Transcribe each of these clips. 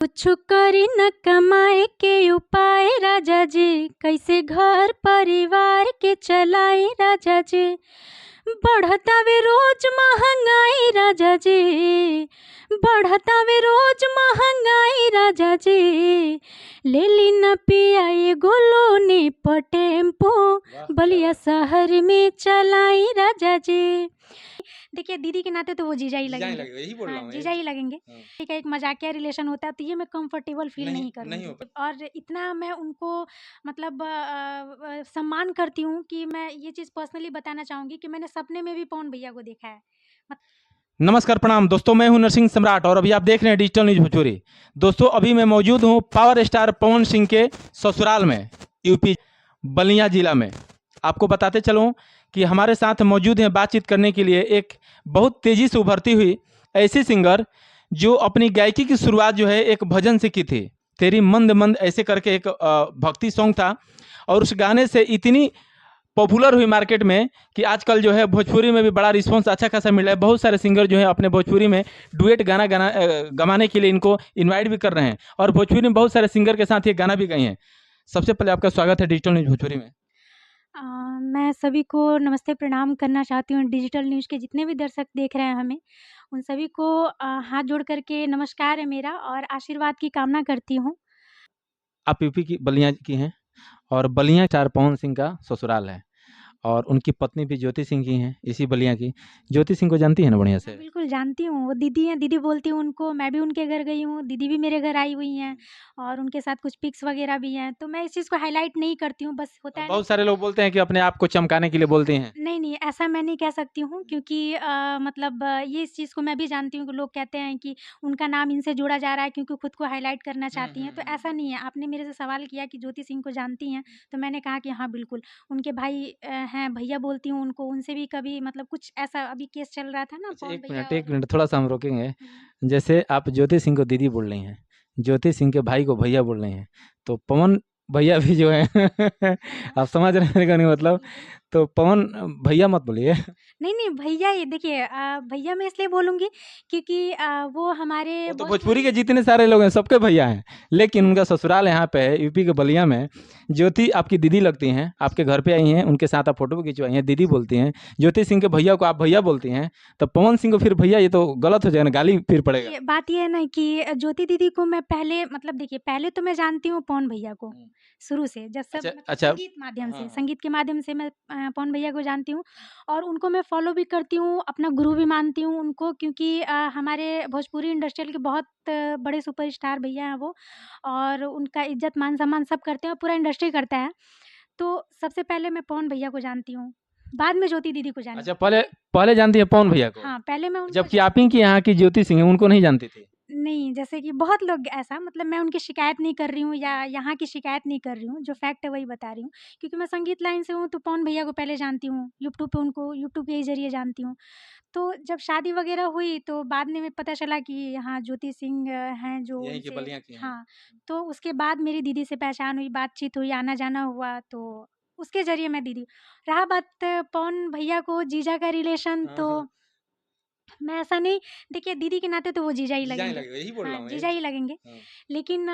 कुछ करी न कमाए के उपाय राजा जी, कैसे घर परिवार के चलाए राजा जी। बढ़तावे रोज महंगाई राजा जी, बढ़तावे रोज महंगाई राजा जी। ले ली न पिया एगो लोनी पर टेम्पो, बलिया शहर में चलाई राजा जी। देखिए दीदी के नाते तो वो जीजा ही जीजा ही लगेंगे। लगेगा, यही बोल रहा हाँ, हूँ, जीजा ही लगेंगे। हाँ। ठीक है, एक मजाकिया रिलेशन होता है तो ये मैं कंफर्टेबल फील नहीं नहीं करूँगी। हो और इतना मैं उनको मतलब सम्मान करती हूँ कि मैं ये चीज़ पर्सनली बताना चाहूँगी कि मैंने सपने में भी पवन भैया को देखा है। नमस्कार प्रणाम दोस्तों, मैं हूं नरसिंह सम्राट और अभी आप देख रहे हैं डिजिटल न्यूज भोजपुरी। दोस्तों अभी मैं मौजूद हूं पावर स्टार पवन सिंह के ससुराल में, यूपी बलिया जिला में। आपको बताते चलूं कि हमारे साथ मौजूद हैं बातचीत करने के लिए एक बहुत तेजी से उभरती हुई ऐसी सिंगर जो अपनी गायकी की शुरुआत जो है एक भजन से की थी। तेरी मंद मंद ऐसे करके एक भक्ति सॉन्ग था और उस गाने से इतनी पॉपुलर हुई मार्केट में कि आजकल जो है भोजपुरी में भी बड़ा रिस्पांस अच्छा खासा मिल रहा है। बहुत सारे सिंगर जो है अपने भोजपुरी में डुएट गाना गवाने के लिए इनको इनवाइट भी कर रहे हैं और भोजपुरी में बहुत सारे सिंगर के साथ ये गाना भी गए हैं। सबसे पहले आपका स्वागत है डिजिटल न्यूज भोजपुरी में। मैं सभी को नमस्ते प्रणाम करना चाहती हूँ। डिजिटल न्यूज़ के जितने भी दर्शक देख रहे हैं हमें, उन सभी को हाथ जोड़ करके नमस्कार है मेरा और आशीर्वाद की कामना करती हूँ। आप यूपी की बलिया की हैं और बलिया स्टार पवन सिंह का ससुराल है और उनकी पत्नी भी ज्योति सिंह की हैं, इसी बलिया की। ज्योति सिंह को जानती है ना बढ़िया हाँ, से? बिल्कुल जानती हूँ, वो दीदी हैं, दीदी बोलती हूँ उनको। मैं भी उनके घर गई हूँ, दीदी भी मेरे घर आई हुई हैं और उनके साथ कुछ पिक्स वगैरह भी हैं। तो मैं इस चीज़ को हाइलाइट नहीं करती हूँ, बस होता है ना बहुत कि सारे लोग बोलते हैं कि अपने आप को चमकाने के लिए बोलते हैं। नहीं, ऐसा मैं नहीं कह सकती हूँ क्योंकि मतलब ये इस चीज़ को मैं भी जानती हूँ कि लोग कहते हैं कि उनका नाम इनसे जोड़ा जा रहा है क्योंकि खुद को हाइलाइट करना चाहती हैं, तो ऐसा नहीं है। आपने मेरे से सवाल किया कि ज्योति सिंह को जानती हैं, तो मैंने कहा कि हाँ, बिल्कुल। उनके भाई हैं, भैया बोलती हूँ उनको, उनसे भी कभी मतलब कुछ ऐसा अभी केस चल रहा था ना अच्छा, पवन एक भैया मिनट और एक मिनट थोड़ा सा हम रोकेंगे। हुँ। जैसे आप ज्योति सिंह को दीदी बोल रही हैं, ज्योति सिंह के भाई को भैया बोल रही हैं, तो पवन भैया भी जो है हाँ, आप समझ रहे हैं मेरे कहने का मतलब। बिल्कुल। तो पवन भैया मत बोलिए। नहीं, भैया ये देखिए भैया मैं इसलिए बोलूँगी क्योंकि वो हमारे वो तो भोजपुरी के भोजपुरी जितने सारे लोग हैं सबके भैया हैं, लेकिन उनका ससुराल यहाँ पे है यूपी के बलिया में। ज्योति आपकी दीदी लगती हैं, आपके घर पे आई हैं, उनके साथ आप फोटो भी खिंचवाई हैं, दीदी बोलती हैं। ज्योति सिंह के भैया को आप भैया बोलती हैं, तो पवन सिंह को फिर भैया, ये तो गलत हो जाएगा ना, गाली फिर पड़ेगा। ये बात ये है ना कि ज्योति दीदी को मैं पहले मतलब देखिए पहले तो मैं जानती हूँ पवन भैया को, शुरू से जब सब अच्छा मतलब अच्छा। संगीत माध्यम से हाँ। संगीत के माध्यम से मैं पवन भैया को जानती हूँ और उनको मैं फ़ॉलो भी करती हूँ, अपना गुरु भी मानती हूँ उनको क्योंकि हमारे भोजपुरी इंडस्ट्रियल के बहुत बड़े सुपरस्टार भैया हैं वो और उनका इज़्ज़त मान-सम्मान सब करते हैं और पूरा इंडस्ट्री करता है। तो सबसे पहले मैं पवन भैया को जानती हूँ, बाद में ज्योति दीदी को जानी। अच्छा, पहले पहले जानती है पवन भैया को, हाँ, पहले मैं उनको जबकि आप ही की यहाँ की ज्योति सिंह है उनको नहीं जानती थी। नहीं, जैसे कि बहुत लोग ऐसा मतलब मैं उनकी शिकायत नहीं कर रही हूँ या यहाँ की शिकायत नहीं कर रही हूँ, जो फैक्ट है वही बता रही हूँ। क्योंकि मैं संगीत लाइन से हूँ तो पवन भैया को पहले जानती हूँ, यूट्यूब के ही ज़रिए जानती हूँ। तो जब शादी वगैरह हुई तो बाद में पता चला कि हाँ, ज्योति सिंह हैं जो यहीं की उनसे बलिया की हैं। हाँ, तो उसके बाद मेरी दीदी से पहचान हुई, बातचीत हुई, आना-जाना हुआ तो उसके ज़रिए मैं दीदी रहा बात पवन भैया को जीजा का रिलेशन हाँ, तो हाँ। मैं ऐसा नहीं देखिए दीदी के नाते तो वो जीजा ही जीजा ही लगेंगे। लगेगा, यही बोल हाँ, रहा हूँ, जीजा ही लगेंगे। हाँ। लेकिन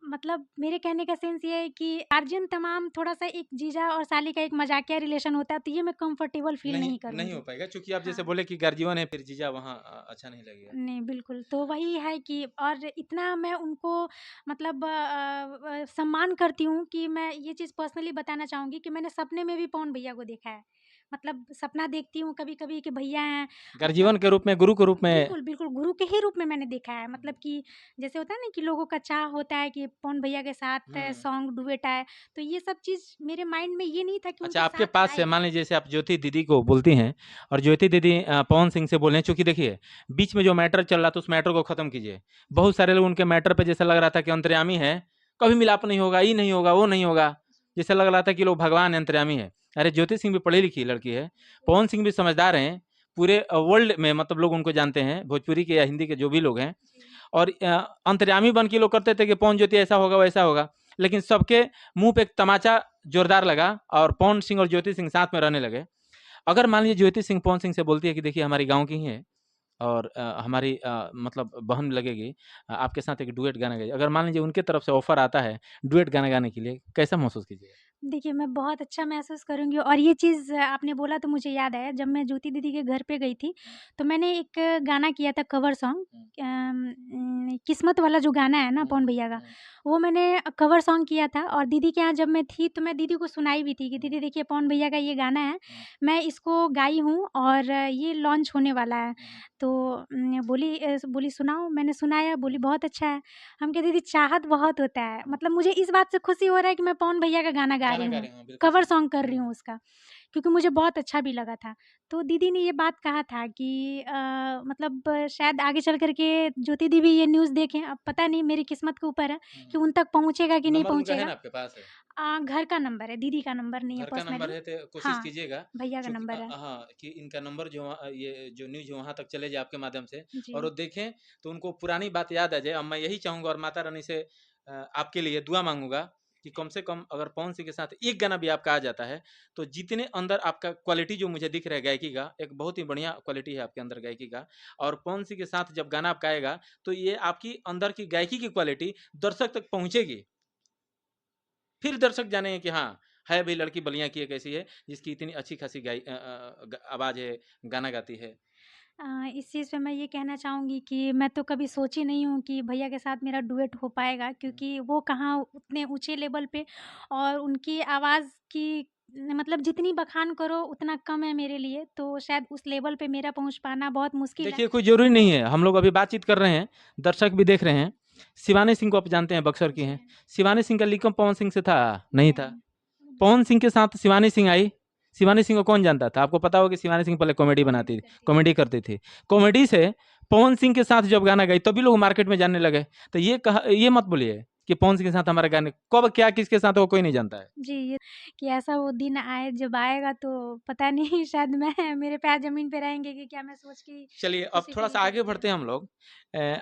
मतलब मेरे कहने का सेंस ये है कि गार्जियन तमाम थोड़ा-सा एक जीजा और साली का एक मज़ाकिया रिलेशन होता है, तो ये मैं कंफर्टेबल फ़ील नहीं नहीं हो करूँगी। पाएगा क्योंकि आप जैसे हाँ। बोले कि गार्जियन है, फिर जीजा वहाँ अच्छा नहीं लगेगा। नहीं, बिल्कुल, तो वही है कि और इतना मैं उनको मतलब सम्मान करती हूँ कि मैं ये चीज़ पर्सनली बताना चाहूँगी कि मैंने सपने में भी पवन भैया को देखा है। मतलब सपना देखती हूँ कभी-कभी कि भैया हैं मतलब गर्जीवन के रूप में, गुरु के रूप में। बिल्कुल, बिल्कुल, गुरु के ही रूप में मैंने देखा है। मतलब कि जैसे होता है ना कि लोगों का चाह होता है कि पवन भैया के साथ हुँ। सॉन्ग डुएट आए, तो ये सब चीज़ मेरे माइंड में ये नहीं था कि उनके अच्छा, आपके साथ पास से आए। मान लीजिए जैसे आप ज्योति दीदी को बोलती हैं और ज्योति दीदी पवन सिंह से बोल रहे हैं, चूँकि देखिए बीच में जो मैटर चल रहा था उस मैटर को ख़त्म कीजिए। बहुत सारे लोग उनके मैटर पे जैसा लग रहा था कि अंतर्यामी है, कभी मिलाप नहीं होगा, ये नहीं होगा, वो नहीं होगा। जैसे लग रहा था कि लोग भगवान है, अंतर्यामी है। अरे ज्योति सिंह भी पढ़ी-लिखी लड़की है, पवन सिंह भी समझदार हैं, पूरे वर्ल्ड में मतलब लोग उनको जानते हैं, भोजपुरी के या हिंदी के जो भी लोग हैं। और अंतर्यामी बन के लोग करते थे कि पवन ज्योति ऐसा होगा, वैसा होगा। लेकिन सबके मुँह पे एक तमाचा जोरदार लगा और पवन सिंह और ज्योति सिंह साथ में रहने लगे। अगर मान लीजिए ज्योति सिंह पवन सिंह से बोलती है कि देखिए हमारी गाँव की ही है और हमारी मतलब बहन लगेगी, आपके साथ एक डुएट गाना गाइए। अगर मान लीजिए उनके तरफ से ऑफ़र आता है डुएट गाना गाने के लिए, कैसा महसूस कीजिएगा? देखिए, मैं बहुत अच्छा महसूस करूँगी और ये चीज़ आपने बोला तो मुझे याद आया, जब मैं ज्योति दीदी के घर पे गई थी, तो मैंने एक गाना किया था कवर सॉन्ग, किस्मत वाला जो गाना है ना पवन भैया का, वो मैंने कवर सॉन्ग किया था और दीदी के यहाँ जब मैं थी तो मैं दीदी को सुनाई भी थी कि दीदी देखिए पवन भैया का ये गाना है, मैं इसको गाई हूँ और ये लॉन्च होने वाला है। तो बोली सुनाओ, मैंने सुनाया, बोली बहुत अच्छा है। हम कहे दीदी चाहत बहुत होता है, मतलब मुझे इस बात से खुशी हो रहा है कि मैं पवन भैया का गाना गा रही हूँ, हाँ, बिल्कुल कवर सही। सॉन्ग कर रही हूँ उसका, क्योंकि मुझे बहुत अच्छा भी लगा था। तो दीदी ने ये बात कहा था कि मतलब शायद आगे चल कर के ज्योति दी भी ये न्यूज़ देखें, अब पता नहीं मेरी किस्मत के ऊपर है कि उन तक पहुँचेगा कि नहीं नंबर उनका है पहुँचेगा। ना आपके पास है? घर का नंबर है, दीदी का नंबर नहीं है घर का नंबर पर्सनली। है तो कोशिश हाँ, कीजिएगा, भैया का चूँकि नंबर है। हाँ, कि इनका नंबर जो ये जो न्यूज़ वहाँ तक चले जाए आपके माध्यम से और जी। वो देखें तो उनको पुरानी बात याद आ जाए। अब मैं यही चाहूँगा और माता रानी से आपके लिए दुआ माँगूँगा कि कम से कम अगर पवन सिंह के साथ एक गाना भी आपका आ जाता है, तो जितने अंदर आपका क्वालिटी जो मुझे दिख रहा है गायकी का, एक बहुत ही बढ़िया क्वालिटी है आपके अंदर गायकी का और पवन सिंह के साथ जब गाना आपका आएगा, तो ये आपकी अंदर की गायकी की क्वालिटी दर्शक तक पहुँचेगी। फिर दर्शक जानेंगे कि हाँ, है भई लड़की बलिया की एक ऐसी है, जिसकी इतनी अच्छी खासी आवाज़ है, गाना गाती है। इस चीज़ पे मैं ये कहना चाहूँगी कि मैं तो कभी सोची नहीं हूँ कि भैया के साथ मेरा डुएट हो पाएगा, क्योंकि वो कहाँ उतने ऊँचे लेवल पे और उनकी आवाज़ की मतलब जितनी बखान करो उतना कम है मेरे लिए, तो शायद उस लेवल पे मेरा पहुँच पाना बहुत मुश्किल है। देखिए, कोई ज़रूरी नहीं है, हम लोग अभी बातचीत कर रहे हैं, दर्शक भी देख रहे हैं। शिवानी सिंह को आप जानते हैं, बक्सर की जी। हैं। शिवानी सिंह का लिंकअप पवन सिंह से था? नहीं था। नहीं। जी। पवन सिंह के साथ शिवानी सिंह आई, शिवानी सिंह को कौन जानता था? आपको पता होगा कि शिवानी सिंह पहले कॉमेडी कॉमेडी बनाती थी, करती थी। कॉमेडी करती थी। कॉमेडी से पवन सिंह के साथ जब गाना गाई तभी लोग मार्केट में जानने लगे। तो ये मत बोलिए कि पवन सिंह के साथ हमारे गाने कब क्या किसके साथ हो कोई नहीं जानता है। जी, ये कि ऐसा वो दिन आए जब आएगा तो पता नहीं शायद मैं मेरे पैर ज़मीन पे रहेंगे कि क्या, मैं सोच के ही चलिए अब खुशी फ़ील थोड़ा-सा आगे करती है। बढ़ते हैं हम लोग।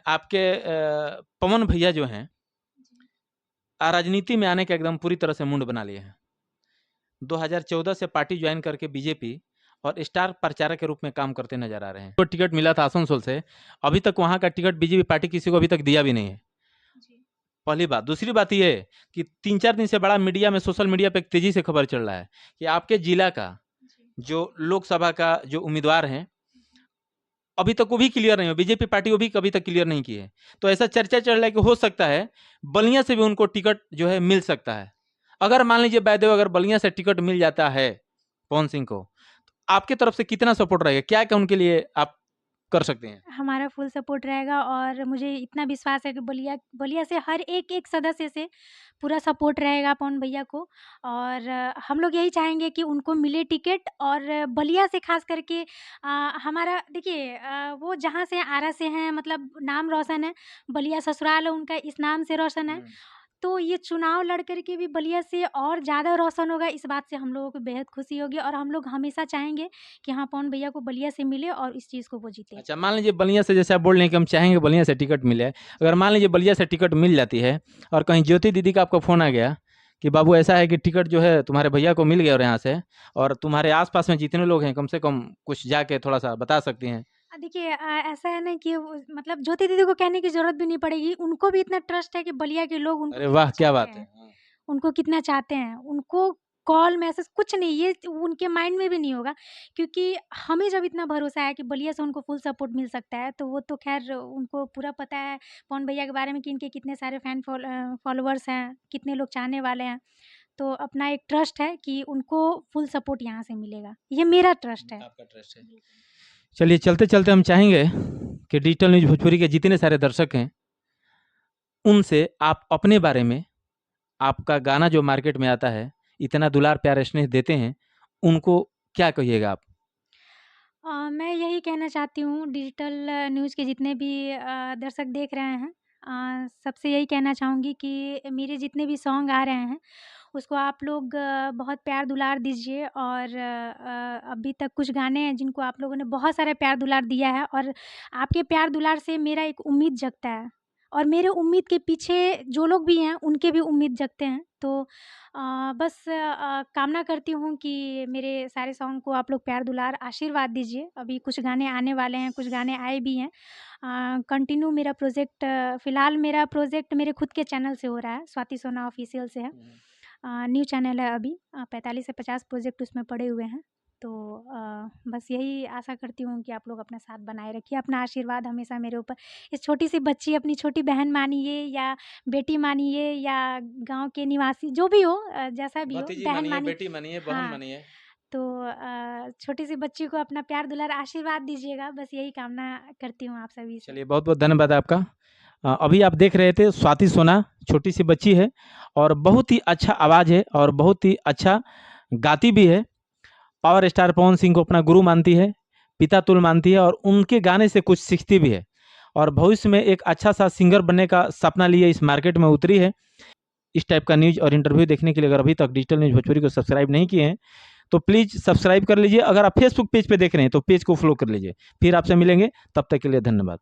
आपके पवन भैया जो हैं, जी। राजनीति में आने का एकदम पूरी तरह से मुंड बना लिए हैं। 2014 से पार्टी ज्वाइन करके बीजेपी और स्टार प्रचारक के रूप में काम करते नजर आ रहे हैं। तो टिकट मिला था आसनसोल से, अभी तक वहाँ का टिकट बीजेपी पार्टी किसी को अभी तक दिया भी नहीं है। जी। पहली बात। दूसरी बात ये है कि 3-4 दिन से बड़ा मीडिया में सोशल मीडिया पे एक तेजी से खबर चल रहा है कि आपके जिला का जी। जो लोकसभा का जो उम्मीदवार हैं, अभी तक वो भी क्लियर नहीं हो, बीजेपी पार्टी वो भी कभी तक क्लियर नहीं की है। तो ऐसा चर्चा चल रहा है कि हो सकता है बलिया से भी उनको टिकट जो है मिल सकता है। अगर मान लीजिए बाय द वे अगर बलिया से टिकट मिल जाता है पवन सिंह को, आपके तरफ से कितना सपोर्ट रहेगा? क्या-क्या उनके लिए आप कर सकते हैं? हमारा फुल सपोर्ट रहेगा और मुझे इतना विश्वास है कि बलिया बलिया से हर एक सदस्य से पूरा सपोर्ट रहेगा पवन भैया को। और हम लोग यही चाहेंगे कि उनको मिले टिकट और बलिया से ख़ास करके हमारा देखिए वो जहाँ से आरा से हैं, मतलब नाम रोशन है, बलिया ससुराल है उनका, इस नाम से रोशन है। तो ये चुनाव लड़ कर के भी बलिया से और ज़्यादा रोशन होगा, इस बात से हम लोगों को बेहद खुशी होगी और हम लोग हमेशा चाहेंगे कि हाँ, पवन भैया को बलिया से मिले और इस चीज़ को वो जीते। अच्छा, मान लीजिए बलिया से जैसे आप बोल रहे हैं कि हम चाहेंगे बलिया से टिकट मिले। अगर मान लीजिए बलिया से टिकट मिल जाती है और कहीं ज्योति दीदी का आपको फ़ोन आ गया कि बाबू ऐसा है कि टिकट जो है तुम्हारे भैया को मिल गया और यहाँ से और तुम्हारे आस-पास में जितने लोग हैं कम से कम कुछ जाके थोड़ा-सा बता सकती हैं। देखिए ऐसा है ना कि वो मतलब ज्योति दीदी को कहने की ज़रूरत भी नहीं पड़ेगी, उनको भी इतना ट्रस्ट है कि बलिया के लोग उनको अरे कितना वाह! क्या चाहते बात है। हैं, हाँ। उनको कितना चाहते हैं। उनको कॉल, मैसेज कुछ नहीं, ये उनके माइंड में भी नहीं होगा, क्योंकि हमें जब इतना भरोसा है कि बलिया से उनको फुल सपोर्ट मिल सकता है, तो वो तो ख़ैर उनको पूरा पता है पवन भैया के बारे में कि इनके कितने सारे फॉलोवर्स हैं, कितने लोग चाहने वाले हैं। तो अपना एक ट्रस्ट है कि उनको फुल सपोर्ट यहाँ से मिलेगा। ये मेरा ट्रस्ट है। आपका ट्रस्ट है। चलिए चलते-चलते हम चाहेंगे कि डिजिटल न्यूज़ भोजपुरी के जितने सारे दर्शक हैं, उनसे आप अपने बारे में, आपका गाना जो मार्केट में आता है, इतना दुलार प्यार स्नेह देते हैं, उनको क्या कहिएगा आप? मैं यही कहना चाहती हूँ डिजिटल न्यूज़ के जितने भी दर्शक देख रहे हैं, सबसे यही कहना चाहूँगी कि मेरे जितने भी सॉन्ग आ रहे हैं उसको आप लोग बहुत प्यार दुलार दीजिए और अभी तक कुछ गाने हैं जिनको आप लोगों ने बहुत सारा प्यार दुलार दिया है और आपके प्यार दुलार से मेरा एक उम्मीद जगता है और मेरे उम्मीद के पीछे जो लोग भी हैं उनके भी उम्मीद जगते हैं। तो बस कामना करती हूँ कि मेरे सारे सॉन्ग को आप लोग प्यार दुलार आशीर्वाद दीजिए। अभी कुछ गाने आने वाले हैं, कुछ गाने आए भी हैं। कंटिन्यू मेरा प्रोजेक्ट फ़िलहाल मेरा प्रोजेक्ट मेरे खुद के चैनल से हो रहा है, स्वाति सोना ऑफ़िशियल से है। न्यू चैनल है अभी, 45 से 50 प्रोजेक्ट उसमें पड़े हुए हैं। तो बस यही आशा करती हूँ कि आप लोग अपना साथ बनाए रखिए, अपना आशीर्वाद हमेशा मेरे ऊपर, इस छोटी सी बच्ची, अपनी छोटी बहन मानिए या बेटी मानिए या गांव के निवासी जो भी हो, जैसा भी हो, भतीजी बहन मानिए, मानिए। बेटी मानिए, बहन हाँ, मानिए। तो छोटी सी बच्ची को अपना प्यार दुलार आशीर्वाद दीजिएगा, बस यही कामना करती हूँ आप सभी से। चलिए, बहुत बहुत धन्यवाद आपका। अभी आप देख रहे थे स्वाति सोना, छोटी सी बच्ची है और बहुत ही अच्छा आवाज़ है और बहुत ही अच्छा गाती भी है। पावर स्टार पवन सिंह को अपना गुरु मानती है, पिता तुल्य मानती है और उनके गाने से कुछ सीखती भी है और भविष्य में एक अच्छा सा सिंगर बनने का सपना लिए इस मार्केट में उतरी है। इस टाइप का न्यूज़ और इंटरव्यू देखने के लिए अगर अभी तक डिजिटल न्यूज़ भोजपुरी को सब्सक्राइब नहीं किए हैं तो प्लीज़ सब्सक्राइब कर लीजिए। अगर आप फेसबुक पेज पे देख रहे हैं तो पेज को फॉलो कर लीजिए। फिर आपसे मिलेंगे, तब तक के लिए धन्यवाद।